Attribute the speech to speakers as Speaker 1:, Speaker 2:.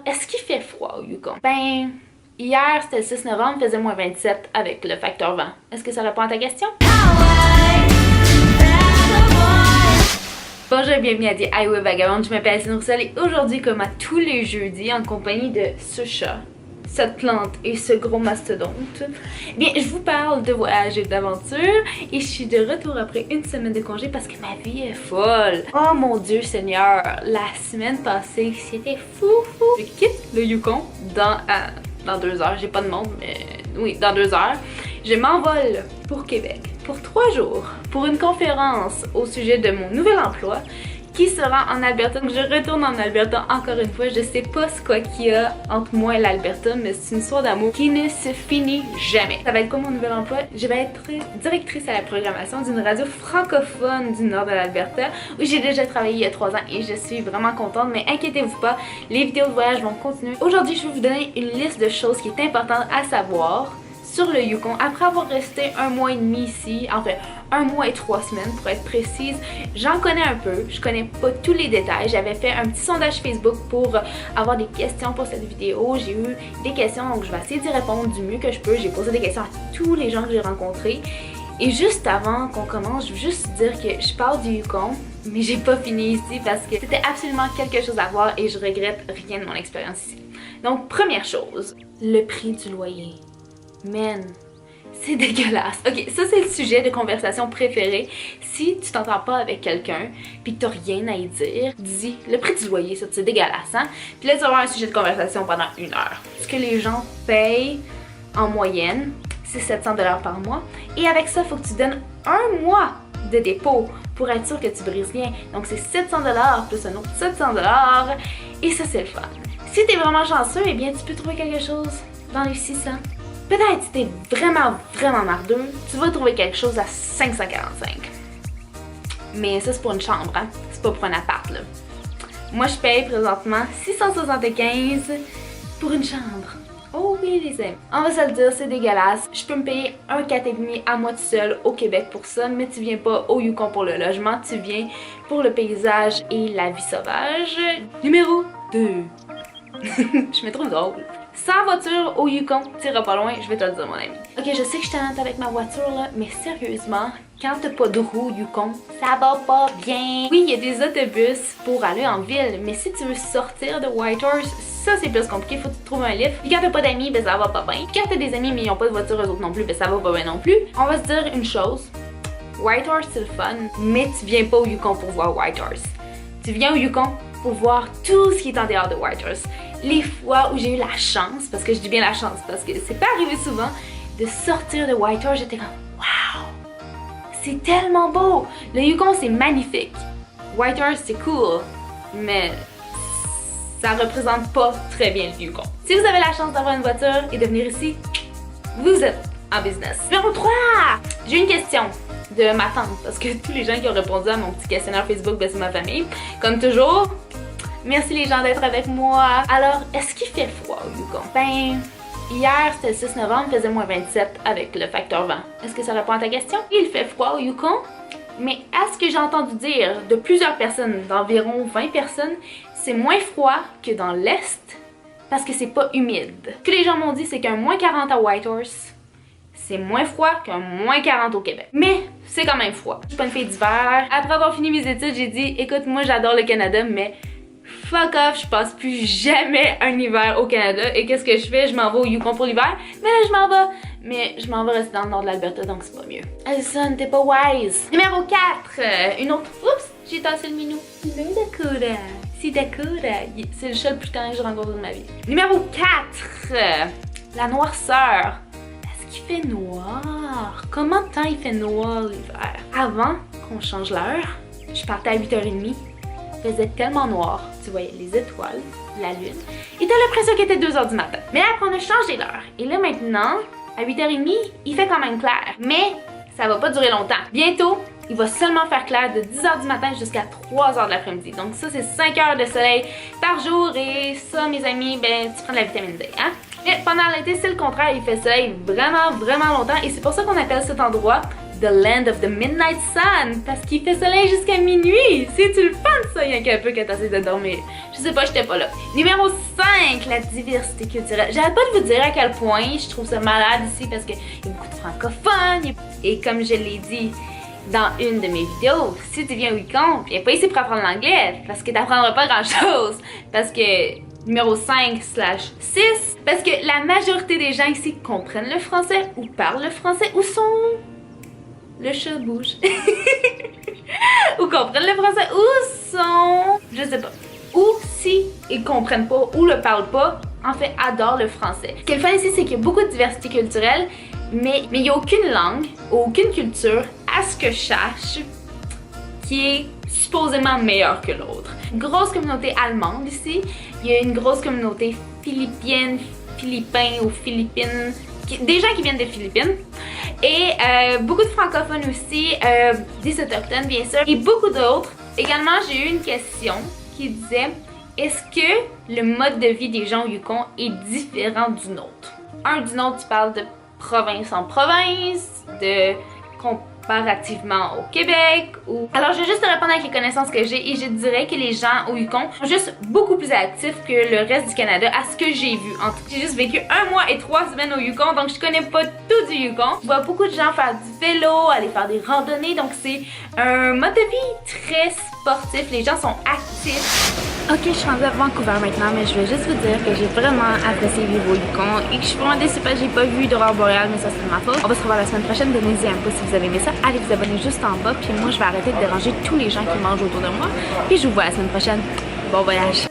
Speaker 1: Est-ce qu'il fait froid au Yukon? Ben, hier c'était le 6 novembre, il faisait moins 27 avec le facteur vent. Est-ce que ça répond à ta question? Bonjour et bienvenue à The Highway Vagabond, je m'appelle Aline Roussel et aujourd'hui, comme à tous les jeudis, en compagnie de ce chat, cette plante et ce gros mastodonte, eh bien, je vous parle de voyage et d'aventure et je suis de retour après une semaine de congé parce que ma vie est folle. Oh mon Dieu Seigneur, la semaine passée, c'était fou. Je quitte le Yukon dans 2 heures, j'ai pas de monde, mais oui, dans 2 heures. Je m'envole pour Québec pour 3 jours pour une conférence au sujet de mon nouvel emploi qui sera en Alberta. Donc je retourne en Alberta encore une fois. Je sais pas ce qu'il y a entre moi et l'Alberta, mais c'est une histoire d'amour qui ne se finit jamais. Ça va être quoi mon nouvel emploi? Je vais être directrice à la programmation d'une radio francophone du nord de l'Alberta où j'ai déjà travaillé il y a 3 ans et je suis vraiment contente, mais inquiétez-vous pas, les vidéos de voyage vont continuer. Aujourd'hui, je vais vous donner une liste de choses qui est importante à savoir sur le Yukon après avoir resté 1 mois et demi ici, enfin 1 mois et 3 semaines pour être précise. J'en connais un peu, je connais pas tous les détails. J'avais fait un petit sondage Facebook pour avoir des questions pour cette vidéo. J'ai eu des questions, donc je vais essayer d'y répondre du mieux que je peux. J'ai posé des questions à tous les gens que j'ai rencontrés. Et juste avant qu'on commence, je veux juste dire que je parle du Yukon, mais j'ai pas fini ici parce que c'était absolument quelque chose à voir et je regrette rien de mon expérience ici. Donc première chose, le prix du loyer. Man, c'est dégueulasse. Ok, ça c'est le sujet de conversation préféré. Si tu t'entends pas avec quelqu'un puis que t'as rien à y dire, dis le prix du loyer, ça c'est dégueulasse, hein? Puis là tu vas avoir un sujet de conversation pendant 1 heure. Ce que les gens payent en moyenne, c'est 700 $ par mois. Et avec ça, il faut que tu donnes 1 mois de dépôt pour être sûr que tu brises rien. Donc c'est 700 $ plus un autre 700 $. Et ça c'est le fun. Si t'es vraiment chanceux, eh bien tu peux trouver quelque chose dans les 600. Peut-être si t'es vraiment mardeux, tu vas trouver quelque chose à 545. Mais ça c'est pour une chambre, hein? C'est pas pour un appart là. Moi je paye présentement 675 pour une chambre. Oh oui les amis, on va se le dire, c'est dégueulasse. Je peux me payer un 4,5 à moi tout seul au Québec pour ça, mais tu viens pas au Yukon pour le logement, tu viens pour le paysage et la vie sauvage. Numéro 2. Je me trouve drôle. Sans voiture au Yukon, t'iras pas loin, je vais te le dire mon ami. Ok, je sais que je suis tannante avec ma voiture là, mais sérieusement, quand t'as pas de roue au Yukon, ça va pas bien. Oui, il y a des autobus pour aller en ville, mais si tu veux sortir de Whitehorse, ça c'est plus compliqué, faut que tu trouves un lift. Puis quand t'as pas d'amis, ben ça va pas bien. Puis quand t'as des amis mais ils ont pas de voiture eux autres non plus, ben ça va pas bien non plus. On va se dire une chose, Whitehorse c'est le fun, mais tu viens pas au Yukon pour voir Whitehorse. Tu viens au Yukon pour voir tout ce qui est en dehors de Whitehorse. Les fois où j'ai eu la chance, parce que je dis bien la chance, parce que c'est pas arrivé souvent, de sortir de Whitehorse, j'étais comme wow! C'est tellement beau! Le Yukon c'est magnifique. Whitehorse c'est cool, mais ça représente pas très bien le Yukon. Si vous avez la chance d'avoir une voiture et de venir ici, vous êtes en business. Numéro 3! J'ai une question de ma tante, parce que tous les gens qui ont répondu à mon petit questionnaire Facebook, ben c'est ma famille. Comme toujours, merci les gens d'être avec moi. Alors, est-ce qu'il fait froid au Yukon? Ben, hier c'était le 6 novembre, il faisait moins 27 avec le facteur vent. Est-ce que ça répond à ta question? Il fait froid au Yukon, mais à ce que j'ai entendu dire de plusieurs personnes, d'environ 20 personnes, c'est moins froid que dans l'Est parce que c'est pas humide. Ce que les gens m'ont dit, c'est qu'un moins 40 à Whitehorse, c'est moins froid qu'un moins 40 au Québec. Mais c'est quand même froid. Je suis pas une fille d'hiver. Après avoir fini mes études, j'ai dit, écoute, moi j'adore le Canada, mais fuck off, je passe plus jamais un hiver au Canada. Et qu'est-ce que je fais? Je m'en vais au Yukon pour l'hiver. Mais là, je m'en vais. Mais je m'en vais rester dans le nord de l'Alberta, donc c'est pas mieux. Alison, t'es pas wise. Numéro 4. Une autre... Oups, j'ai tassé le minou. Hello, Dakota. C'est Dakota. C'est le chat le plus tannant que j'ai rencontré de ma vie. Numéro 4. La noirceur. Est-ce qu'il fait noir? Comment de temps il fait noir l'hiver? Avant qu'on change l'heure, je partais à 8h30. Il faisait tellement noir, tu voyais les étoiles, la lune, et t'as l'impression qu'il était 2h du matin. Mais après on a changé l'heure, et là maintenant, à 8h30, il fait quand même clair. Mais ça va pas durer longtemps. Bientôt, il va seulement faire clair de 10h du matin jusqu'à 3h de l'après-midi. Donc ça c'est 5 heures de soleil par jour, et ça mes amis, ben tu prends de la vitamine D, hein? Mais pendant l'été, c'est le contraire, il fait soleil vraiment longtemps, et c'est pour ça qu'on appelle cet endroit the land of the midnight sun parce qu'il fait soleil jusqu'à minuit. C'est-tu le fun ça? Il y a un peu quand t'essaies de dormir. Je sais pas, j'étais pas là. Numéro 5, la diversité culturelle. J'arrête pas de vous dire à quel point je trouve ça malade ici parce qu'il y a beaucoup de francophones. Et comme je l'ai dit dans une de mes vidéos, si tu viens au Yukon, viens pas ici pour apprendre l'anglais parce que t'apprendras pas grand chose. Parce que numéro 5/6, parce que la majorité des gens ici comprennent le français ou parlent le français ou sont... Le chat bouge. Ou comprennent le français ou sont... Je sais pas. Ou si ils comprennent pas ou le parlent pas, en fait adorent le français. Ce qui est le fun ici, c'est qu'il y a beaucoup de diversité culturelle, mais il n'y a aucune langue, aucune culture, à ce que je sache, qui est supposément meilleure que l'autre. Grosse communauté allemande ici, il y a une grosse communauté philippine, philippin ou philippines, des gens qui viennent des Philippines, et beaucoup de francophones aussi, des autochtones bien sûr, et beaucoup d'autres. Également, j'ai eu une question qui disait est-ce que le mode de vie des gens au Yukon est différent du nôtre? Du nôtre, tu parles de province en province, de comparativement au Québec ou... Alors je vais juste te répondre avec les connaissances que j'ai et je dirais que les gens au Yukon sont juste beaucoup plus actifs que le reste du Canada à ce que j'ai vu. En tout cas, j'ai juste vécu 1 mois et 3 semaines au Yukon, donc je connais pas tout du Yukon. Je vois beaucoup de gens faire du vélo, aller faire des randonnées, donc c'est un mode de vie très sportif, les gens sont actifs. Ok, je suis rendue à Vancouver maintenant, mais je vais juste vous dire que j'ai vraiment apprécié vivre au Yukon et que je suis vraiment déçue parce que j'ai pas vu d'aurore boréale, mais ça c'est de ma faute. On va se revoir la semaine prochaine, donnez-y un pouce si vous avez aimé ça, allez vous abonner juste en bas, puis moi je vais arrêter de déranger tous les gens qui mangent autour de moi, puis je vous vois la semaine prochaine. Bon voyage!